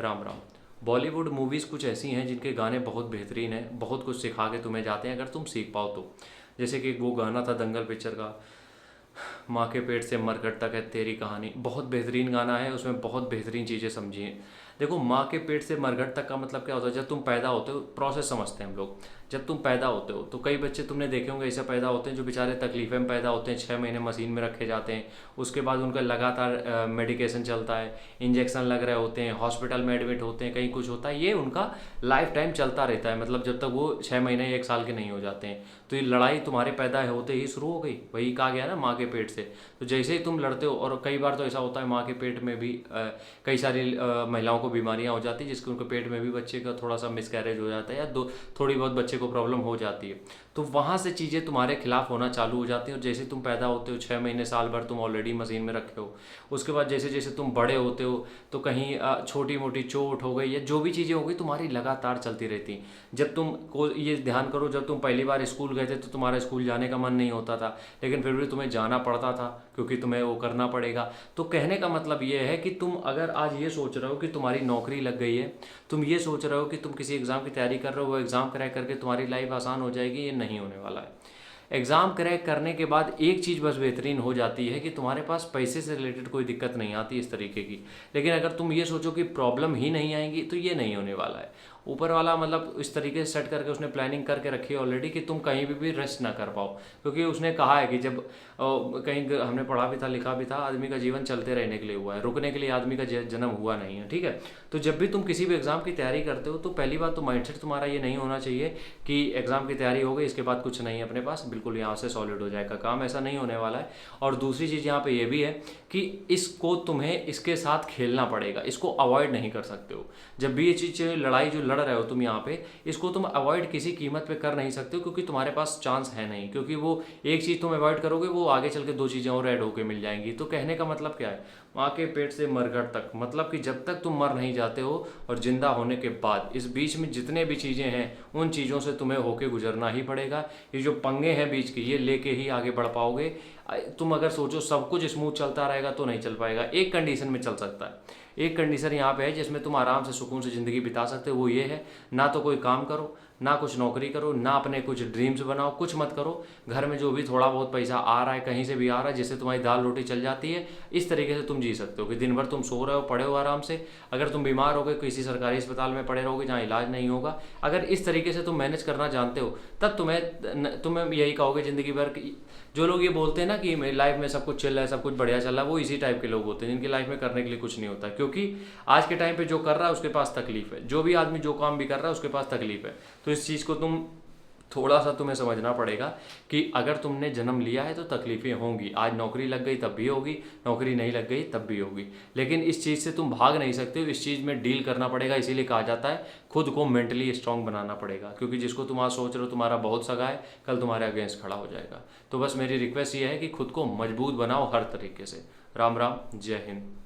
Ram Ram. Bollywood movies कुछ ऐसी हैं जिनके गाने बहुत बेहतरीन हैं, बहुत कुछ सिखा के तुम्हें जाते हैं अगर तुम सीख पाओ तो। जैसे कि वो गाना था दंगल पिक्चर का, माँ के पेट से मरकट तक है तेरी कहानी, बहुत बेहतरीन गाना है। उसमें बहुत बेहतरीन चीज़ें समझी हैं। देखो, माँ के पेट से मरघट तक का मतलब क्या होता है? जब तुम पैदा होते हो, प्रोसेस समझते हैं हम लोग। जब तुम पैदा होते हो तो कई बच्चे तुमने देखे होंगे ऐसे पैदा होते हैं जो बेचारे तकलीफ़ें में पैदा होते हैं, 6 महीने मशीन में रखे जाते हैं। उसके बाद उनका लगातार मेडिकेशन चलता है, इंजेक्शन लग रहे होते हैं, हॉस्पिटल में एडमिट होते हैं, कहीं कुछ होता है। ये उनका लाइफ टाइम चलता रहता है, मतलब जब तक वो 6 महीने 1 साल के नहीं हो जाते हैं। तो ये लड़ाई तुम्हारे पैदा होते ही शुरू हो गई, वही कहा गया ना, माँ के पेट से। तो जैसे ही तुम लड़ते हो, और कई बार तो ऐसा होता है माँ के पेट में भी कई सारी महिलाओं को बीमारियां हो जाती हैं, जिसके उनके पेट में भी बच्चे का थोड़ा सा मिसकैरेज हो जाता है, या दो थोड़ी बहुत बच्चे को प्रॉब्लम हो जाती है। तो वहाँ से चीज़ें तुम्हारे खिलाफ होना चालू हो जाती हैं। और जैसे तुम पैदा होते हो, 6 महीने साल भर तुम ऑलरेडी मशीन में रखे हो। उसके बाद जैसे जैसे तुम बड़े होते हो तो कहीं छोटी मोटी चोट हो गई या जो भी चीज़ें हो गई, तुम्हारी लगातार चलती रहती। जब तुम को ये ध्यान करो, जब तुम पहली बार स्कूल गए थे तो तुम्हारा स्कूल जाने का मन नहीं होता था, लेकिन फिर भी तुम्हें जाना पड़ता था क्योंकि तुम्हें वो करना पड़ेगा। तो कहने का मतलब ये है कि तुम अगर आज ये सोच रहे हो कि तुम्हारी नौकरी लग गई है, तुम ये सोच रहे हो कि तुम किसी एग्ज़ाम की तैयारी कर रहे हो, वो एग्ज़ाम क्रैक करके तुम्हारी लाइफ आसान हो जाएगी, ये नहीं होने वाला है। एग्ज़ाम क्रैक करने के बाद एक चीज़ बस बेहतरीन हो जाती है कि तुम्हारे पास पैसे से रिलेटेड कोई दिक्कत नहीं आती इस तरीके की। लेकिन अगर तुम ये सोचो कि प्रॉब्लम ही नहीं आएंगी, तो ये नहीं होने वाला है। ऊपर वाला मतलब इस तरीके से सेट करके उसने प्लानिंग करके रखी है ऑलरेडी कि तुम कहीं भी रेस्ट ना कर पाओ। क्योंकि उसने कहा है कि जब कहीं हमने पढ़ा भी था, लिखा भी था, आदमी का जीवन चलते रहने के लिए हुआ है, रुकने के लिए आदमी का जन्म हुआ नहीं है। ठीक है। तो जब भी तुम किसी भी एग्ज़ाम की तैयारी करते हो, तो पहली बात तो माइंडसेट तुम्हारा ये नहीं होना चाहिए कि एग्ज़ाम की तैयारी हो गई, इसके बाद कुछ नहीं है अपने पास, बिल्कुल यहाँ से सॉलिड हो जाएगा काम, ऐसा नहीं होने वाला है। और दूसरी चीज़ यहाँ पे ये भी है कि इसको तुम्हें इसके साथ खेलना पड़ेगा, इसको अवॉइड नहीं कर सकते हो। जब भी ये चीज़ लड़ाई जो लड़ रहे हो तुम यहाँ पे, इसको तुम अवॉइड किसी कीमत पे कर नहीं सकते हो, क्योंकि तुम्हारे पास चांस है नहीं। क्योंकि वो एक चीज़ तुम अवॉइड करोगे, वो आगे चल के दो चीज़ें और ऐड होके मिल जाएंगी। तो कहने का मतलब क्या है? माँ के पेट से मरघट तक, मतलब कि जब तक तुम मर नहीं जाते हो और जिंदा होने के बाद, इस बीच में जितने भी चीज़ें हैं, उन चीज़ों से तुम्हें होके गुजरना ही पड़ेगा। ये जो पंगे हैं बीच के, ये लेके ही आगे बढ़ पाओगे। तुम अगर सोचो सब कुछ स्मूथ चलता रहेगा तो नहीं चल पाएगा। एक कंडीशन में चल सकता है, एक कंडीशन यहाँ पे है जिसमें तुम आराम से सुकून से ज़िंदगी बिता सकते हो। वो ये है, ना तो कोई काम करो, ना कुछ नौकरी करो, ना अपने कुछ ड्रीम्स बनाओ, कुछ मत करो। घर में जो भी थोड़ा बहुत पैसा आ रहा है, कहीं से भी आ रहा है, जिससे तुम्हारी दाल रोटी चल जाती है, इस तरीके से तुम जी सकते हो कि दिन भर तुम सो रहे हो, पड़े हो आराम से। अगर तुम बीमार हो गए, किसी सरकारी अस्पताल में पड़े रहोगे जहाँ इलाज नहीं होगा। अगर इस तरीके से तुम मैनेज करना जानते हो, तब तुम्हें यही कहोगे ज़िंदगी भर जो लोग ये बोलते हैं ना कि मेरी लाइफ में सब कुछ चल रहा है, सब कुछ बढ़िया चल रहा है, वो इसी टाइप के लोग होते हैं जिनकी लाइफ में करने के लिए कुछ नहीं होता। क्योंकि आज के टाइम पे जो कर रहा है उसके पास तकलीफ है, जो भी आदमी जो काम भी कर रहा है उसके पास तकलीफ है। तो इस चीज़ को थोड़ा सा तुम्हें समझना पड़ेगा कि अगर तुमने जन्म लिया है तो तकलीफ़ें होंगी। आज नौकरी लग गई तब भी होगी, नौकरी नहीं लग गई तब भी होगी। लेकिन इस चीज़ से तुम भाग नहीं सकते हो, इस चीज़ में डील करना पड़ेगा। इसीलिए कहा जाता है खुद को मेंटली स्ट्रांग बनाना पड़ेगा, क्योंकि जिसको तुम आज सोच रहे हो तुम्हारा बहुत सगा है, कल तुम्हारे अगेंस्ट खड़ा हो जाएगा। तो बस मेरी रिक्वेस्ट ये है कि खुद को मजबूत बनाओ हर तरीके से। राम राम, जय हिंद।